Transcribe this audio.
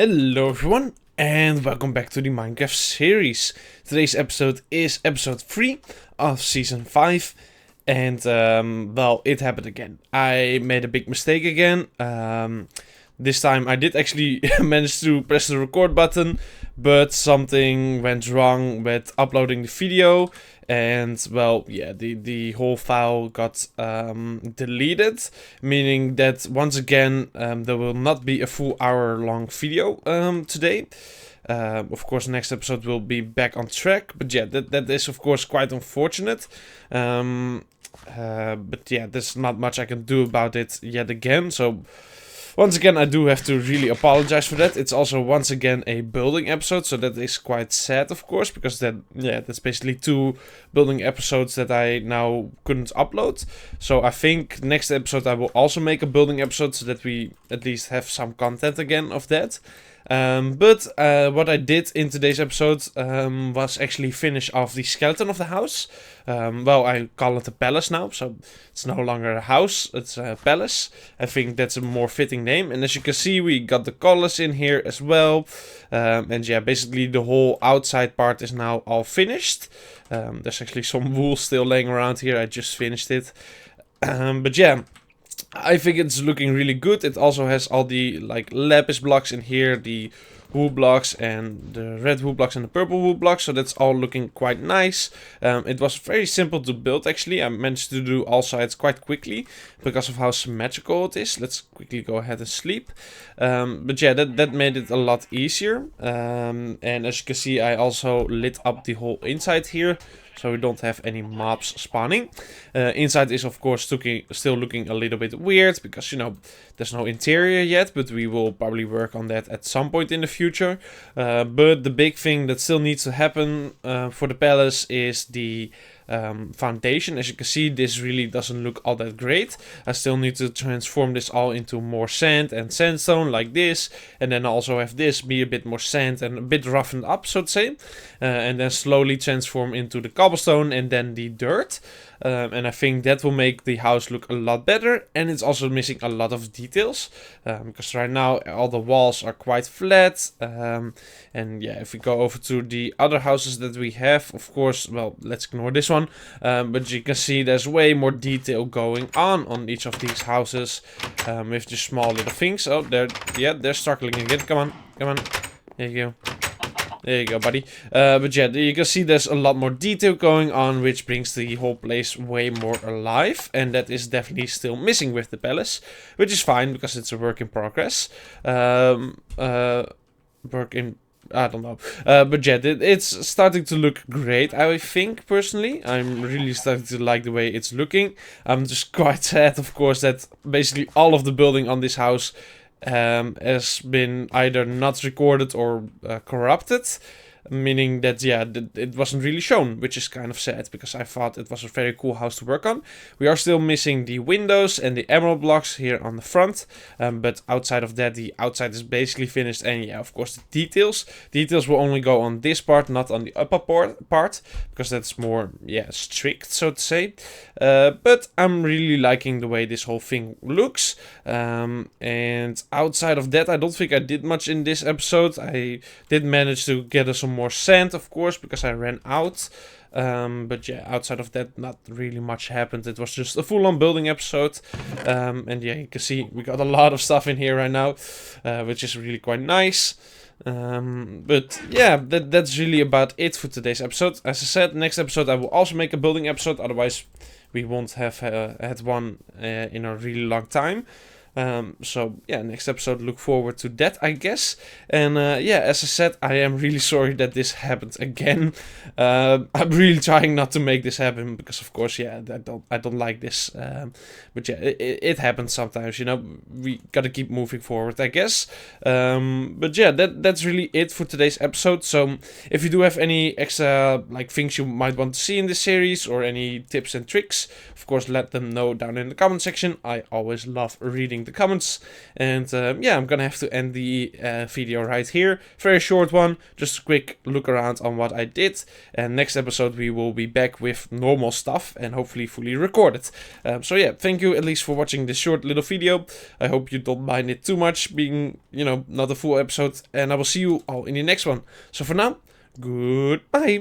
Hello everyone, and welcome back to the Minecraft series. Today's episode is episode 3 of season 5. And, well, it happened again. I made a big mistake again. This time I did actually manage to press the record button, but something went wrong with uploading the video. And, well, yeah, the whole file got deleted, meaning that once again there will not be a full hour-long video today. Of course, next episode will be back on track, but yeah, that is of course quite unfortunate. But yeah, there's not much I can do about it yet again, so once again, I do have to really apologize for that. It's also once again a building episode, so that is quite sad, of course, because that's basically 2 building episodes that I now couldn't upload. So I think next episode I will also make a building episode so that we at least have some content again of that. But what I did in today's episode was actually finish off the skeleton of the house. Well, I call it a palace now, so it's no longer a house, it's a palace. I think that's a more fitting name. And as you can see, we got the colors in here as well. And yeah, basically the whole outside part is now all finished. There's actually some wool still laying around here, I just finished it. But yeah, I think it's looking really good. It also has all the lapis blocks in here, the wool blocks and the red wool blocks and the purple wool blocks, so that's all looking quite nice. It was very simple to build actually. I managed to do all sides quite quickly because of how symmetrical it is. Let's quickly go ahead and sleep. But yeah, that made it a lot easier. And as you can see, I also lit up the whole inside here, so we don't have any mobs spawning. Inside is of course still looking a little bit weird because, you know, there's no interior yet, but we will probably work on that at some point in the future. But the big thing that still needs to happen for the palace is the foundation. As you can see, this really doesn't look all that great. I still need to transform this all into more sand and sandstone like this, and then also have this be a bit more sand and a bit roughened up, so to say, and then slowly transform into the cobblestone and then the dirt. And I think that will make the house look a lot better, and it's also missing a lot of details, because right now all the walls are quite flat. And yeah, if we go over to the other houses that we have, of course, well, let's ignore this one, but you can see there's way more detail going on each of these houses, with just small little things. Oh, they're struggling again. Come on, there you go. There you go, buddy. But yeah, you can see there's a lot more detail going on, which brings the whole place way more alive. And that is definitely still missing with the palace, which is fine because it's a work in progress. I don't know. But yeah, it's starting to look great, I think, personally. I'm really starting to like the way it's looking. I'm just quite sad, of course, that basically all of the building on this house has been either not recorded or corrupted, meaning that, yeah, it wasn't really shown, which is kind of sad because I thought it was a very cool house to work on. We are still missing the windows and the emerald blocks here on the front, but outside of that, the outside is basically finished. And yeah, of course, the details will only go on this part, not on the upper part, because that's more, yeah, strict, so to say. But I'm really liking the way this whole thing looks. And outside of that, I don't think I did much in this episode. I did manage to gather some more sand, of course, because I ran out. But yeah, outside of that, not really much happened. It was just a full-on building episode. And yeah, you can see we got a lot of stuff in here right now, which is really quite nice. But yeah, that's really about it for today's episode. As I said, next episode I will also make a building episode, otherwise we won't have had one in a really long time. So yeah, next episode, look forward to that, I guess. And yeah, as I said, I am really sorry that this happened again. I'm really trying not to make this happen because, of course, yeah, I don't like this. But yeah, it happens sometimes, you know. We gotta keep moving forward, I guess. But yeah, that's really it for today's episode. So if you do have any extra things you might want to see in this series or any tips and tricks, of course, let them know down in the comment section. I always love reading reading the comments. And yeah, I'm gonna have to end the video right here. Very short one, just a quick look around on what I did. And next episode we will be back with normal stuff and hopefully fully recorded. So yeah, thank you at least for watching this short little video. I hope you don't mind it too much being, you know, not a full episode. And I will see you all in the next one. So for now, goodbye.